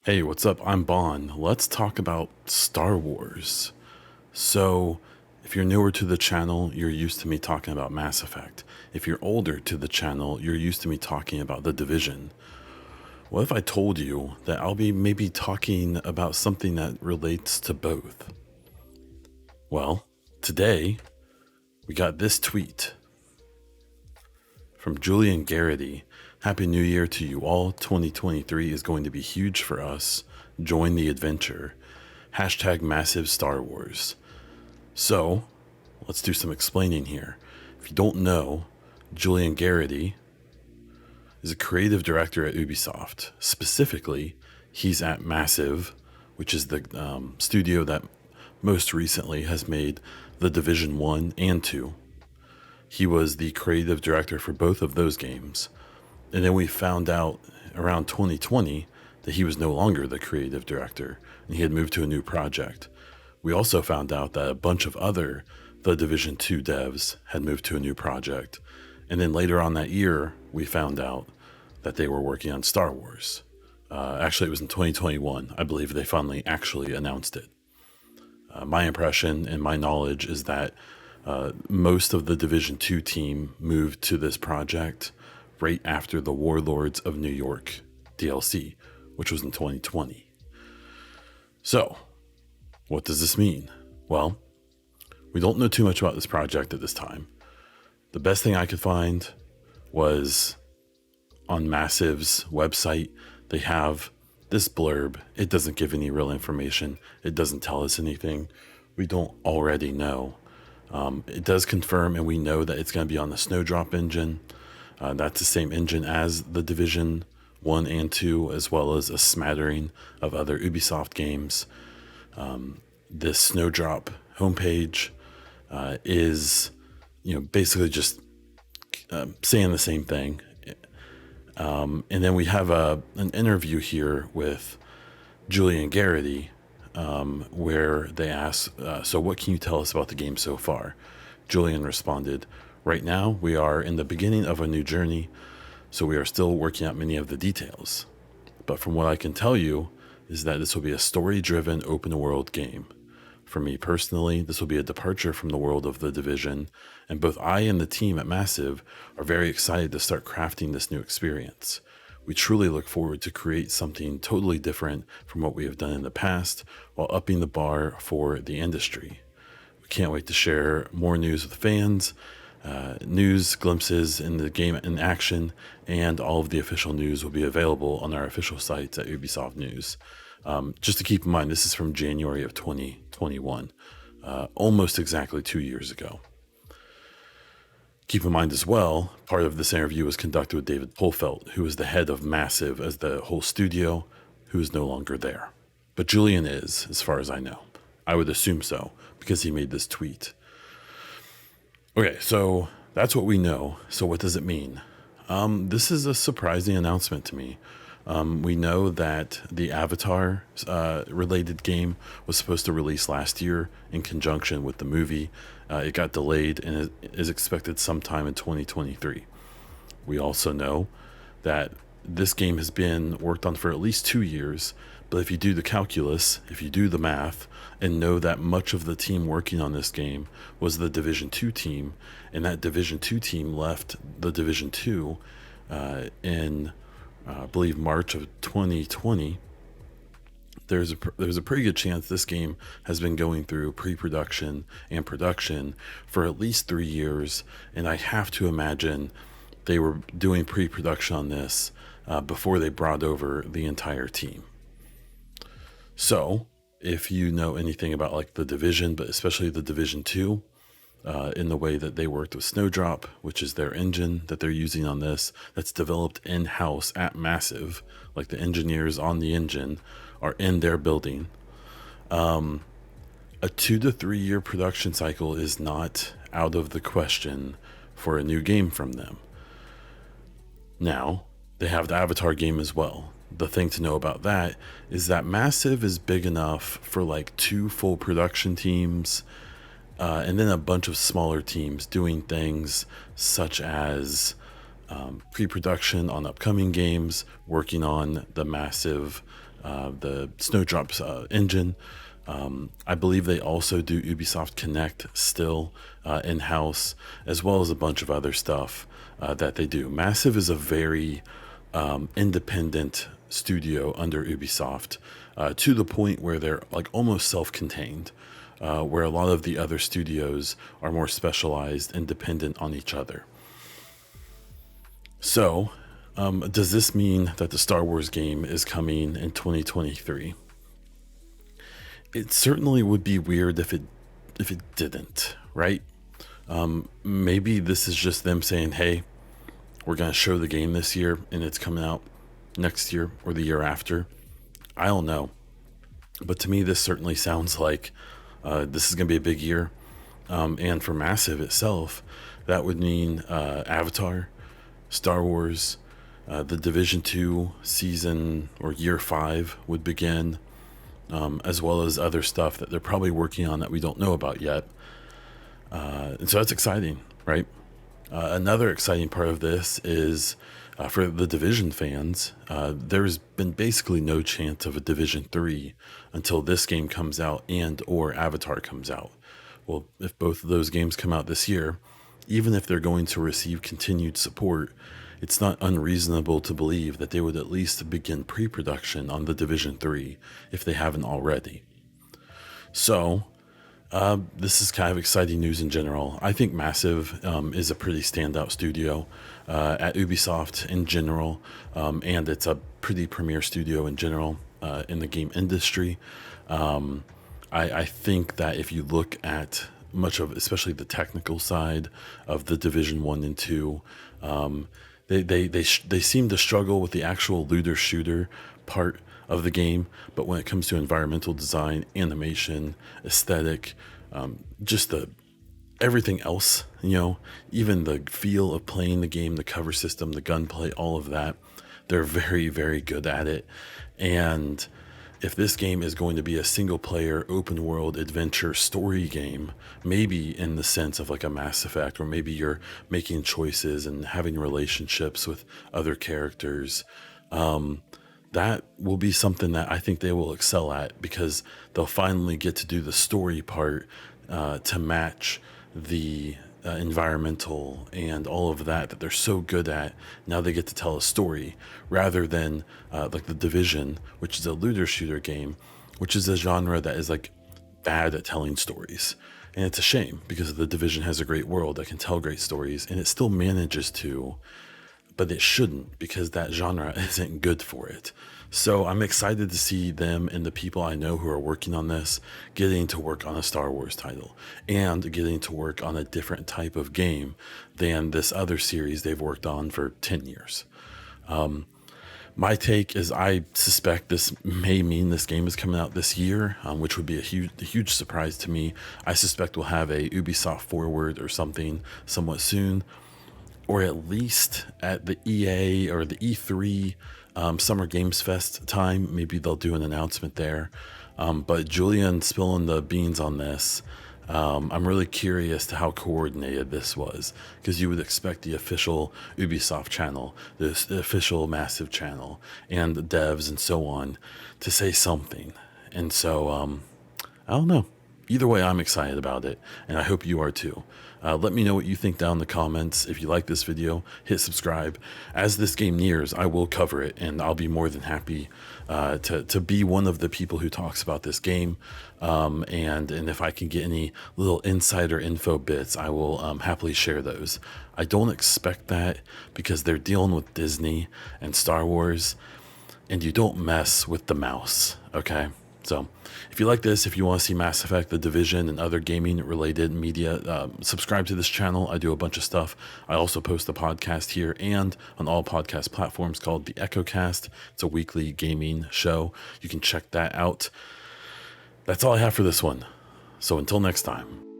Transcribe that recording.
Hey, what's up? I'm Bon. Let's talk about Star Wars. So, if you're newer to the channel, you're used to me talking about Mass Effect. If you're older to the channel, you're used to me talking about The Division. What if I told you that I'll be maybe talking about something that relates to both? Well, today we got this tweet from Julian Garrity. Happy New Year to you all. 2023 is going to be huge for us. Join the adventure. Hashtag massive Star Wars. So, let's do some explaining here. If you don't know, Julian Garrity is a creative director at Ubisoft. Specifically, he's at Massive, which is the studio that most recently has made The Division 1 and 2. He was the creative director for both of those games. And then we found out around 2020 that he was no longer the creative director and he had moved to a new project. We also found out that a bunch of other The Division 2 devs had moved to a new project. And then later on that year, we found out that they were working on Star Wars. Actually, it was in 2021. I believe they finally actually announced it. My impression and my knowledge is that most of the Division 2 team moved to this project right after the Warlords of New York DLC, which was in 2020. So, what does this mean? Well, we don't know too much about this project at this time. The best thing I could find was on Massive's website. They have this blurb. It doesn't give any real information. It doesn't tell us anything we don't already know. It does confirm, and we know that it's going to be on the Snowdrop engine. That's the same engine as the Division 1 and 2, as well as a smattering of other Ubisoft games. This Snowdrop homepage is, basically just saying the same thing. And then we have an interview here with Julian Garrity, where they ask, so what can you tell us about the game so far? Julian responded, right now we are in the beginning of a new journey, so we are still working out many of the details. But from what I can tell you is that this will be a story-driven open world game. For me personally, this will be a departure from the world of The Division, and both I and the team at Massive are very excited to start crafting this new experience. We truly look forward to create something totally different from what we have done in the past while upping the bar for the industry. We can't wait to share more news with fans, news, glimpses in the game in action, and all of the official news will be available on our official sites at Ubisoft News. Just to keep in mind, this is from January of 2021, almost exactly 2 years ago. Keep in mind as well, part of this interview was conducted with David Polfelt, who is the head of Massive as the whole studio, who is no longer there. But Julian is, as far as I know. I would assume so, because he made this tweet. Okay, so that's what we know. So what does it mean? This is a surprising announcement to me. We know that the Avatar related game was supposed to release last year in conjunction with the movie. It got delayed and is expected sometime in 2023. We also know that this game has been worked on for at least 2 years, but if you do the calculus, if you do the math, and know that much of the team working on this game was the Division 2 team, and that Division 2 team left the Division 2 in I believe March of 2020, there's a pretty good chance this game has been going through pre-production and production for at least 3 years, and I have to imagine they were doing pre-production on this before they brought over the entire team. So, if you know anything about like the Division, but especially the Division 2, in the way that they worked with Snowdrop, which is their engine that they're using on this, that's developed in-house at Massive, like the engineers on the engine are in their building. A 2 to 3 year production cycle is not out of the question for a new game from them. Now, they have the Avatar game as well. The thing to know about that is that Massive is big enough for like 2 full production teams, and then a bunch of smaller teams doing things such as pre-production on upcoming games, working on the Massive the Snowdrop's engine. I believe they also do Ubisoft Connect still in-house, as well as a bunch of other stuff that they do. Massive is a very independent studio under Ubisoft, to the point where they're like almost self-contained, where a lot of the other studios are more specialized and dependent on each other. So, does this mean that the Star Wars game is coming in 2023? It certainly would be weird if it didn't, right? Maybe this is just them saying, "Hey, we're going to show the game this year, and it's coming out next year or the year after." I don't know, but to me, this certainly sounds like this is going to be a big year. And for Massive itself, that would mean Avatar, Star Wars, the Division 2 season or year 5 would begin, as well as other stuff that they're probably working on that we don't know about yet. And so that's exciting, right? Another exciting part of this is for the Division fans, there's been basically no chance of a Division 3 until this game comes out and or Avatar comes out. Well, if both of those games come out this year, even if they're going to receive continued support, it's not unreasonable to believe that they would at least begin pre-production on the Division 3 if they haven't already. So, this is kind of exciting news in general. I think Massive is a pretty standout studio at Ubisoft in general, and it's a pretty premier studio in general in the game industry. I think that if you look at much of, especially the technical side of the Division 1 and 2, they seem to struggle with the actual looter shooter part of the game, but when it comes to environmental design, animation, aesthetic, just everything else, even the feel of playing the game, the cover system, the gunplay, all of that, they're very, very good at it. And if this game is going to be a single player open world adventure story game, maybe in the sense of like a Mass Effect, or maybe you're making choices and having relationships with other characters, that will be something that I think they will excel at, because they'll finally get to do the story part to match the environmental and all of that they're so good at. Now they get to tell a story rather than like the Division, which is a looter shooter game, which is a genre that is like bad at telling stories. And it's a shame, because the Division has a great world that can tell great stories, and it still manages to, but it shouldn't, because that genre isn't good for it. So I'm excited to see them and the people I know who are working on this getting to work on a Star Wars title and getting to work on a different type of game than this other series they've worked on for 10 years. My take is I suspect this may mean this game is coming out this year, which would be a huge surprise to me. I suspect we'll have a Ubisoft Forward or something somewhat soon, or at least at the EA or the E3 Summer Games Fest time. Maybe they'll do an announcement there. But Julian spilling the beans on this, I'm really curious to how coordinated this was, because you would expect the official Ubisoft channel, the official Massive channel, and the devs and so on to say something. And so, I don't know. Either way, I'm excited about it, and I hope you are too. Let me know what you think down in the comments. If you like this video, hit subscribe. As this game nears, I will cover it, and I'll be more than happy to be one of the people who talks about this game. And if I can get any little insider info bits, I will happily share those. I don't expect that, because they're dealing with Disney and Star Wars, and you don't mess with the mouse, okay? So if you like this, if you want to see Mass Effect, The Division, and other gaming related media, subscribe to this channel. I do a bunch of stuff. I also post a podcast here and on all podcast platforms called The EchoCast. It's a weekly gaming show. You can check that out. That's all I have for this one. So until next time.